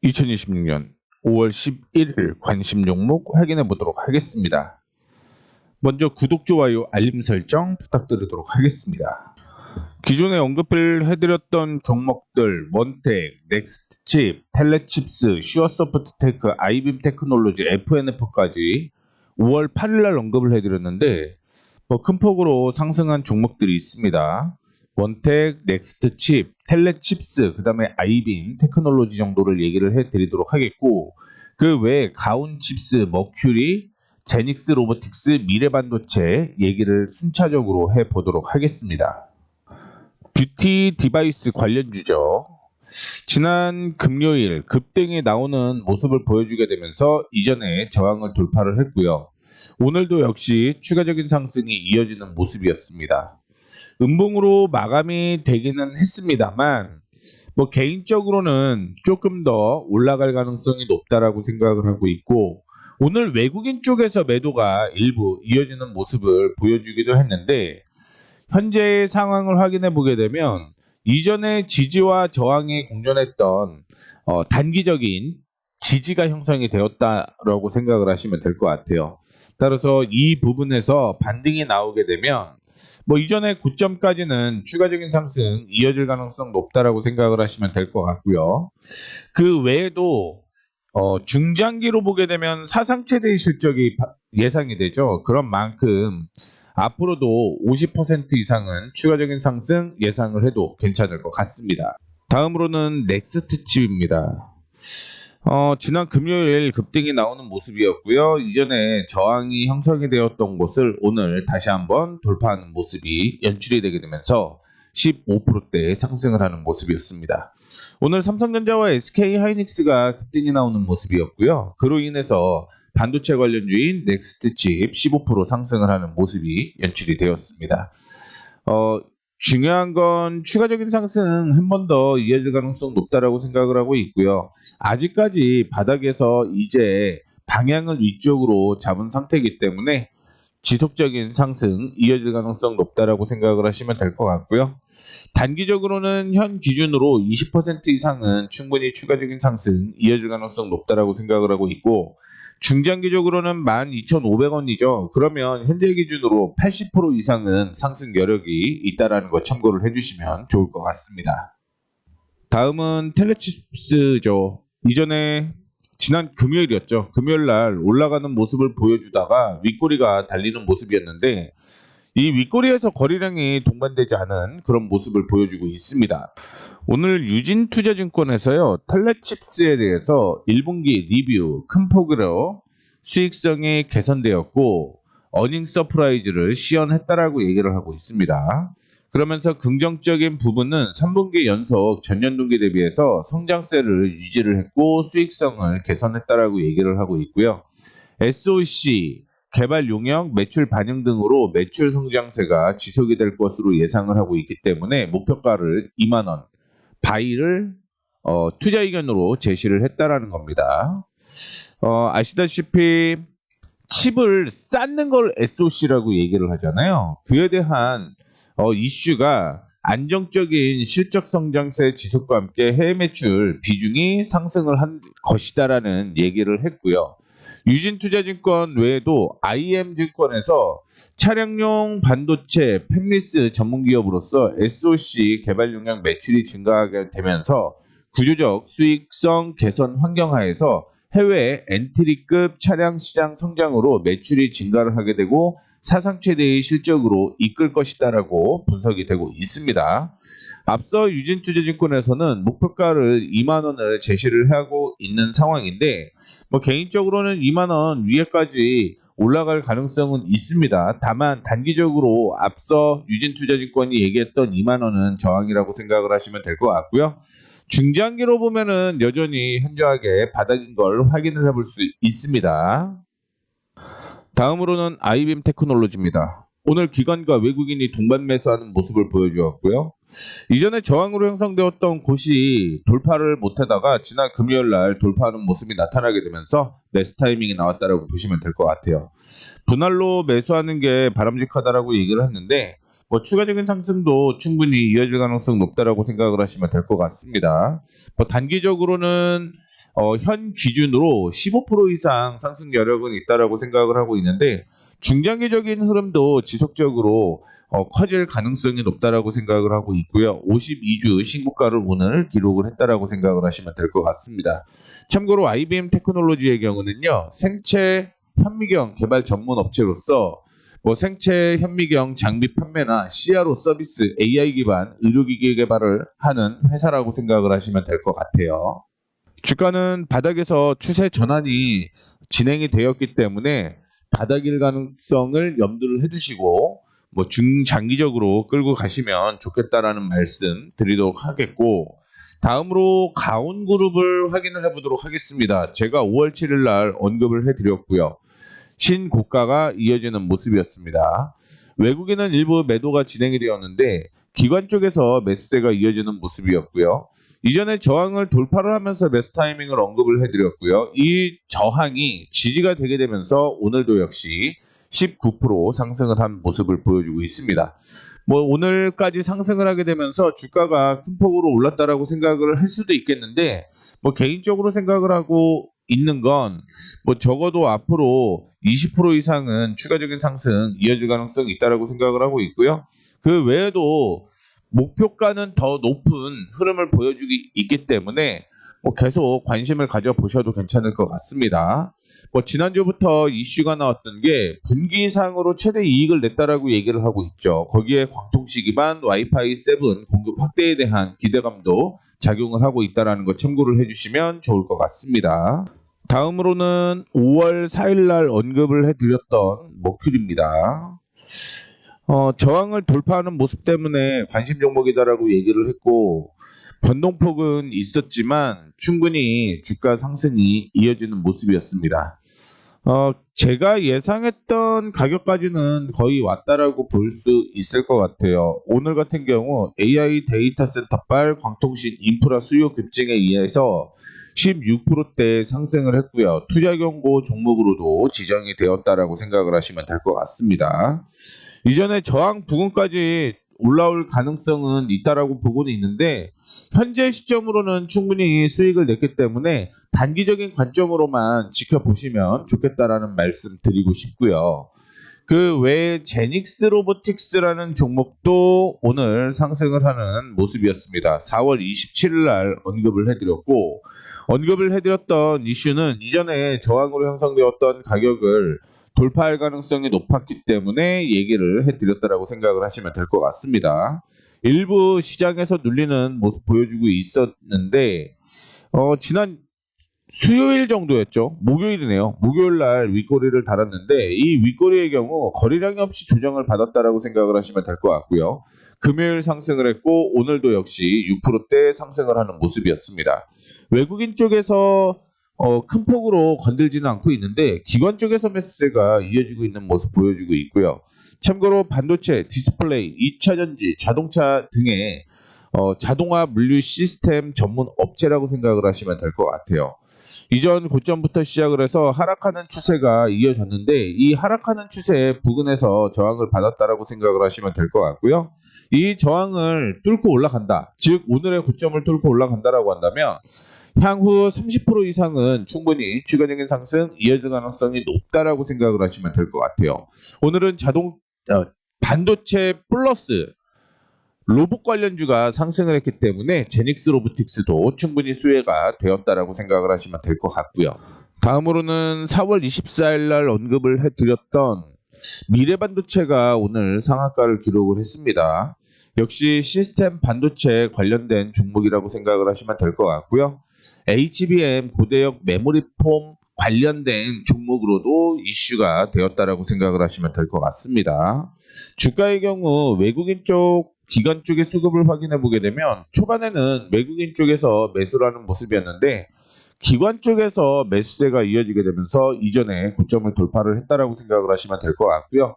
2026년 5월 11일 관심 종목 확인해 보도록 하겠습니다. 먼저 구독, 좋아요, 알림 설정 부탁드리도록 하겠습니다. 기존에 언급을 해드렸던 종목들 원텍, 넥스트칩, 텔레칩스, 슈어소프트테크, 아이빔 테크놀로지, FNF까지 5월 8일날 언급을 해드렸는데 큰 폭으로 상승한 종목들이 있습니다. 원텍, 넥스트칩, 텔레칩스, 그 다음에 아이빔 테크놀로지 정도를 얘기를 해드리도록 하겠고, 그 외에 가온칩스, 머큐리, 제닉스 로보틱스, 미래반도체 얘기를 순차적으로 해보도록 하겠습니다. 뷰티 디바이스 관련주죠. 지난 금요일 급등이 나오는 모습을 보여주게 되면서 이전에 저항을 돌파를 했고요. 오늘도 역시 추가적인 상승이 이어지는 모습이었습니다. 음봉으로 마감이 되기는 했습니다만 개인적으로는 조금 더 올라갈 가능성이 높다라고 생각을 하고 있고, 오늘 외국인 쪽에서 매도가 일부 이어지는 모습을 보여주기도 했는데, 현재의 상황을 확인해 보게 되면 이전에 지지와 저항이 공존했던 단기적인 지지가 형성이 되었다라고 생각을 하시면 될 것 같아요. 따라서 이 부분에서 반등이 나오게 되면 이전의 고점까지는 추가적인 상승 이어질 가능성 높다라고 생각을 하시면 될 것 같고요. 그 외에도 중장기로 보게 되면 사상 최대의 실적이 예상이 되죠. 그런 만큼 앞으로도 50% 이상은 추가적인 상승 예상을 해도 괜찮을 것 같습니다. 다음으로는 넥스트칩입니다. 지난 금요일 급등이 나오는 모습이었고요. 이전에 저항이 형성이 되었던 곳을 오늘 다시 한번 돌파하는 모습이 연출이 되게 되면서 15%대 상승을 하는 모습이었습니다. 오늘 삼성전자와 SK하이닉스가 급등이 나오는 모습이었고요. 그로 인해서 반도체 관련주인 넥스트칩 15% 상승을 하는 모습이 연출이 되었습니다. 중요한 건 추가적인 상승 한 번 더 이어질 가능성 높다라고 생각을 하고 있고요. 아직까지 바닥에서 이제 방향을 위쪽으로 잡은 상태이기 때문에 지속적인 상승 이어질 가능성 높다라고 생각을 하시면 될 것 같고요. 단기적으로는 현 기준으로 20% 이상은 충분히 추가적인 상승 이어질 가능성 높다라고 생각을 하고 있고, 중장기적으로는 12,500원이죠. 그러면 현재 기준으로 80% 이상은 상승 여력이 있다라는 거 참고를 해주시면 좋을 것 같습니다. 다음은 텔레칩스죠. 이전에 지난 금요일이었죠. 금요일 날 올라가는 모습을 보여주다가 윗꼬리가 달리는 모습이었는데, 이 윗꼬리에서 거래량이 동반되지 않은 그런 모습을 보여주고 있습니다. 오늘 유진투자증권에서요, 텔레칩스에 대해서 1분기 리뷰 큰 폭으로 수익성이 개선되었고 어닝 서프라이즈를 시연했다라고 얘기를 하고 있습니다. 그러면서 긍정적인 부분은 3분기 연속 전년 동기 대비해서 성장세를 유지를 했고 수익성을 개선했다라고 얘기를 하고 있고요. SOC 개발 용역, 매출 반영 등으로 매출 성장세가 지속이 될 것으로 예상을 하고 있기 때문에 목표가를 2만원, 바이를 투자 의견으로 제시를 했다라는 겁니다. 아시다시피 칩을 쌓는 걸 SOC라고 얘기를 하잖아요. 그에 대한 이슈가 안정적인 실적 성장세 지속과 함께 해외 매출 비중이 상승을 한 것이다라는 얘기를 했고요. 유진투자증권 외에도 IM증권에서 차량용 반도체 팹리스 전문기업으로서 SOC 개발 용량 매출이 증가하게 되면서 구조적 수익성 개선 환경하에서 해외 엔트리급 차량 시장 성장으로 매출이 증가를 하게 되고 사상 최대의 실적으로 이끌 것이다라고 분석이 되고 있습니다. 앞서 유진투자증권에서는 목표가를 2만 원을 제시를 하고 있는 상황인데 개인적으로는 2만 원 위에까지 올라갈 가능성은 있습니다. 다만 단기적으로 앞서 유진투자증권이 얘기했던 2만 원은 저항이라고 생각을 하시면 될 것 같고요. 중장기로 보면은 여전히 현저하게 바닥인 걸 확인을 해볼 수 있습니다. 다음으로는 아이빔 테크놀로지입니다. 오늘 기관과 외국인이 동반 매수하는 모습을 보여주었고요. 이전에 저항으로 형성되었던 곳이 돌파를 못하다가 지난 금요일 날 돌파하는 모습이 나타나게 되면서 매수 타이밍이 나왔다라고 보시면 될 것 같아요. 분할로 매수하는 게 바람직하다라고 얘기를 했는데 추가적인 상승도 충분히 이어질 가능성이 높다라고 생각을 하시면 될 것 같습니다. 단기적으로는 현 기준으로 15% 이상 상승 여력은 있다라고 생각을 하고 있는데 중장기적인 흐름도 지속적으로 커질 가능성이 높다라고 생각을 하고 있고요. 52주 신고가를 오늘 기록을 했다라고 생각을 하시면 될 것 같습니다. 참고로 IBM 테크놀로지의 경우는요, 생체 현미경 개발 전문 업체로서 생체 현미경 장비 판매나 CRO 서비스, AI 기반 의료기기 개발을 하는 회사라고 생각을 하시면 될 것 같아요. 주가는 바닥에서 추세 전환이 진행이 되었기 때문에 바닥일 가능성을 염두를 해두시고 중장기적으로 끌고 가시면 좋겠다라는 말씀 드리도록 하겠고, 다음으로 가온그룹을 확인을 해보도록 하겠습니다. 제가 5월 7일 날 언급을 해드렸고요. 신고가가 이어지는 모습이었습니다. 외국인은 일부 매도가 진행이 되었는데 기관 쪽에서 매수세가 이어지는 모습이었고요. 이전에 저항을 돌파를 하면서 매수 타이밍을 언급을 해드렸고요. 이 저항이 지지가 되게 되면서 오늘도 역시 19% 상승을 한 모습을 보여주고 있습니다. 오늘까지 상승을 하게 되면서 주가가 큰 폭으로 올랐다라고 생각을 할 수도 있겠는데 개인적으로 생각을 하고 있는 건 적어도 앞으로 20% 이상은 추가적인 상승 이어질 가능성이 있다라고 생각을 하고 있고요. 그 외에도 목표가는 더 높은 흐름을 보여주고 있기 때문에 계속 관심을 가져보셔도 괜찮을 것 같습니다. 지난주부터 이슈가 나왔던 게 분기상으로 최대 이익을 냈다라고 얘기를 하고 있죠. 거기에 광통시 기반 와이파이 7 공급 확대에 대한 기대감도 작용을 하고 있다는 거 참고를 해주시면 좋을 것 같습니다. 다음으로는 5월 4일 날 언급을 해드렸던 머큐리입니다. 저항을 돌파하는 모습 때문에 관심 종목이다라고 얘기를 했고 변동폭은 있었지만 충분히 주가 상승이 이어지는 모습이었습니다. 제가 예상했던 가격까지는 거의 왔다라고 볼 수 있을 것 같아요. 오늘 같은 경우 AI 데이터 센터발 광통신 인프라 수요 급증에 의해서 16%대 상승을 했고요. 투자 경고 종목으로도 지정이 되었다라고 생각을 하시면 될 것 같습니다. 이전에 저항 부근까지 올라올 가능성은 있다라고 보고는 있는데 현재 시점으로는 충분히 수익을 냈기 때문에 단기적인 관점으로만 지켜보시면 좋겠다라는 말씀 드리고 싶고요. 그 외에 제닉스 로보틱스라는 종목도 오늘 상승을 하는 모습이었습니다. 4월 27일 날 언급을 해드렸고, 언급을 해드렸던 이슈는 이전에 저항으로 형성되었던 가격을 돌파할 가능성이 높았기 때문에 얘기를 해드렸다라고 생각을 하시면 될 것 같습니다. 일부 시장에서 눌리는 모습 보여주고 있었는데 지난 수요일 정도였죠. 목요일이네요. 목요일 날 윗꼬리를 달았는데 이 윗꼬리의 경우 거래량이 없이 조정을 받았다라고 생각을 하시면 될 것 같고요. 금요일 상승을 했고 오늘도 역시 6%대 상승을 하는 모습이었습니다. 외국인 쪽에서 큰 폭으로 건들지는 않고 있는데 기관 쪽에서 매수세가 이어지고 있는 모습 보여주고 있고요. 참고로 반도체, 디스플레이, 2차전지, 자동차 등의 자동화 물류 시스템 전문 업체라고 생각을 하시면 될 것 같아요. 이전 고점부터 시작을 해서 하락하는 추세가 이어졌는데 이 하락하는 추세 부근에서 저항을 받았다라고 생각을 하시면 될 것 같고요. 이 저항을 뚫고 올라간다. 즉 오늘의 고점을 뚫고 올라간다라고 한다면 향후 30% 이상은 충분히 추가적인 상승 이어질 가능성이 높다라고 생각을 하시면 될 것 같아요. 오늘은 반도체 플러스 로봇 관련주가 상승을 했기 때문에 제닉스 로보틱스도 충분히 수혜가 되었다라고 생각을 하시면 될 것 같고요. 다음으로는 4월 24일 날 언급을 해드렸던 미래반도체가 오늘 상한가를 기록을 했습니다. 역시 시스템 반도체 관련된 종목이라고 생각을 하시면 될 것 같고요. HBM 고대역 메모리 폼 관련된 종목으로도 이슈가 되었다라고 생각을 하시면 될 것 같습니다. 주가의 경우 외국인 쪽 기관 쪽의 수급을 확인해 보게 되면 초반에는 외국인 쪽에서 매수를 하는 모습이었는데 기관 쪽에서 매수세가 이어지게 되면서 이전에 고점을 돌파를 했다라고 생각을 하시면 될 것 같고요.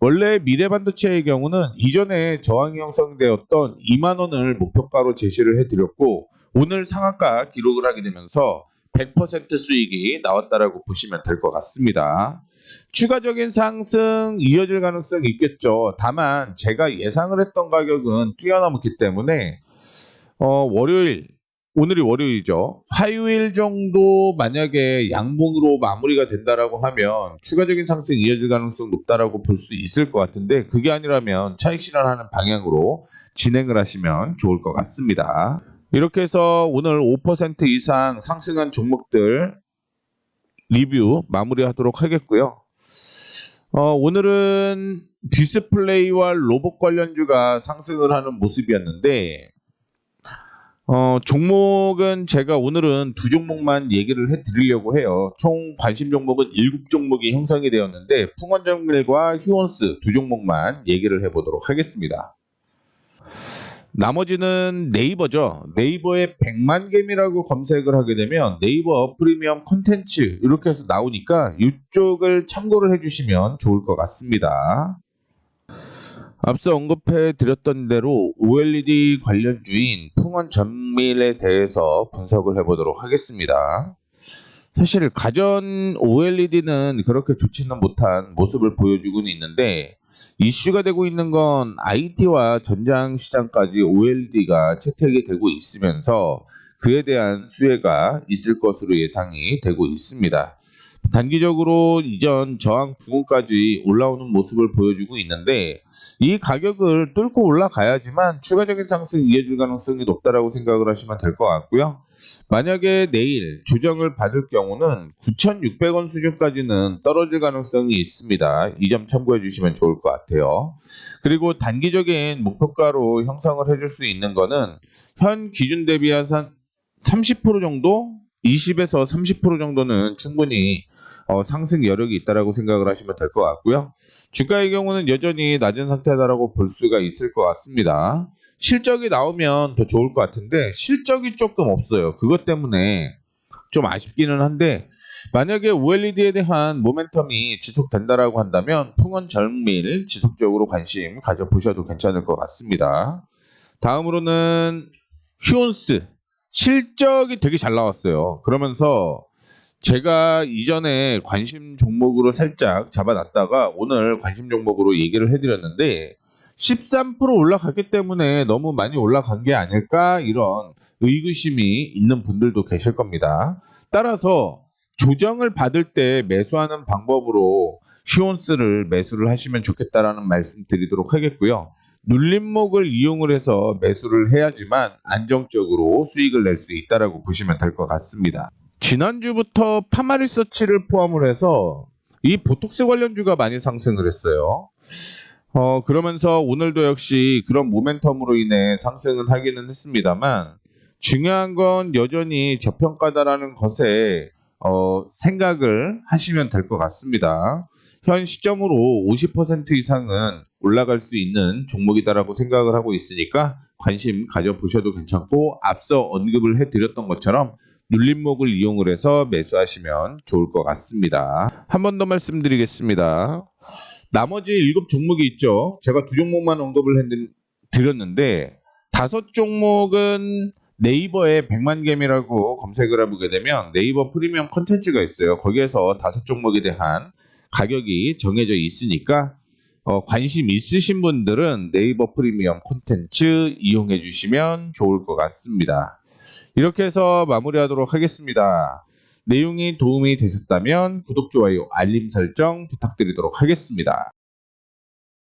원래 미래반도체의 경우는 이전에 저항이 형성되었던 2만 원을 목표가로 제시를 해드렸고 오늘 상한가 기록을 하게 되면서 100% 수익이 나왔다라고 보시면 될 것 같습니다. 추가적인 상승 이어질 가능성이 있겠죠. 다만 제가 예상을 했던 가격은 뛰어넘었기 때문에 오늘이 월요일이죠. 화요일 정도 만약에 양봉으로 마무리가 된다라고 하면 추가적인 상승 이어질 가능성 높다라고 볼 수 있을 것 같은데 그게 아니라면 차익 실현하는 방향으로 진행을 하시면 좋을 것 같습니다. 이렇게 해서 오늘 5% 이상 상승한 종목들 리뷰 마무리하도록 하겠고요. 오늘은 디스플레이와 로봇 관련주가 상승을 하는 모습이었는데 종목은 제가 오늘은 두 종목만 얘기를 해드리려고 해요. 총 관심 종목은 7종목이 형성이 되었는데 풍원정밀과 휴원스 두 종목만 얘기를 해보도록 하겠습니다. 나머지는 네이버죠. 네이버에 100만 개미라고 검색을 하게 되면 네이버 프리미엄 콘텐츠 이렇게 해서 나오니까 이쪽을 참고를 해주시면 좋을 것 같습니다. 앞서 언급해 드렸던 대로 OLED 관련주인 풍원전밀에 대해서 분석을 해보도록 하겠습니다. 사실 가전 OLED는 그렇게 좋지는 못한 모습을 보여주고는 있는데 이슈가 되고 있는 건 IT와 전장 시장까지 OLED가 채택이 되고 있으면서 그에 대한 수혜가 있을 것으로 예상이 되고 있습니다. 단기적으로 이전 저항 부근까지 올라오는 모습을 보여주고 있는데 이 가격을 뚫고 올라가야지만 추가적인 상승 이어질 가능성이 높다라고 생각을 하시면 될 것 같고요. 만약에 내일 조정을 받을 경우는 9,600원 수준까지는 떨어질 가능성이 있습니다. 이 점 참고해 주시면 좋을 것 같아요. 그리고 단기적인 목표가로 형성을 해줄 수 있는 거는 현 기준 대비해서 30% 정도? 20에서 30% 정도는 충분히 상승 여력이 있다라고 생각을 하시면 될 것 같고요. 주가의 경우는 여전히 낮은 상태다라고 볼 수가 있을 것 같습니다. 실적이 나오면 더 좋을 것 같은데 실적이 조금 없어요. 그것 때문에 좀 아쉽기는 한데 만약에 OLED에 대한 모멘텀이 지속된다라고 한다면 풍원전밀 지속적으로 관심 가져보셔도 괜찮을 것 같습니다. 다음으로는 휴온스 실적이 되게 잘 나왔어요. 그러면서 제가 이전에 관심 종목으로 살짝 잡아놨다가 오늘 관심 종목으로 얘기를 해드렸는데 13% 올라갔기 때문에 너무 많이 올라간 게 아닐까 이런 의구심이 있는 분들도 계실 겁니다. 따라서 조정을 받을 때 매수하는 방법으로 휴온스를 매수를 하시면 좋겠다라는 말씀 드리도록 하겠고요. 눌림목을 이용을 해서 매수를 해야지만 안정적으로 수익을 낼 수 있다라고 보시면 될 것 같습니다. 지난주부터 파마리서치를 포함을 해서 이 보톡스 관련주가 많이 상승을 했어요. 그러면서 오늘도 역시 그런 모멘텀으로 인해 상승은 하기는 했습니다만 중요한 건 여전히 저평가다라는 것에 생각을 하시면 될 것 같습니다. 현 시점으로 50% 이상은 올라갈 수 있는 종목이다라고 생각을 하고 있으니까 관심 가져보셔도 괜찮고 앞서 언급을 해드렸던 것처럼 눌림목을 이용을 해서 매수하시면 좋을 것 같습니다. 한 번 더 말씀드리겠습니다. 나머지 7종목이 있죠. 제가 2종목만 언급을 드렸는데 5종목은 네이버에 100만 개미라고 검색을 해보게 되면 네이버 프리미엄 콘텐츠가 있어요. 거기에서 5종목에 대한 가격이 정해져 있으니까 관심 있으신 분들은 네이버 프리미엄 콘텐츠 이용해 주시면 좋을 것 같습니다. 이렇게 해서 마무리하도록 하겠습니다. 내용이 도움이 되셨다면 구독, 좋아요, 알림 설정 부탁드리도록 하겠습니다.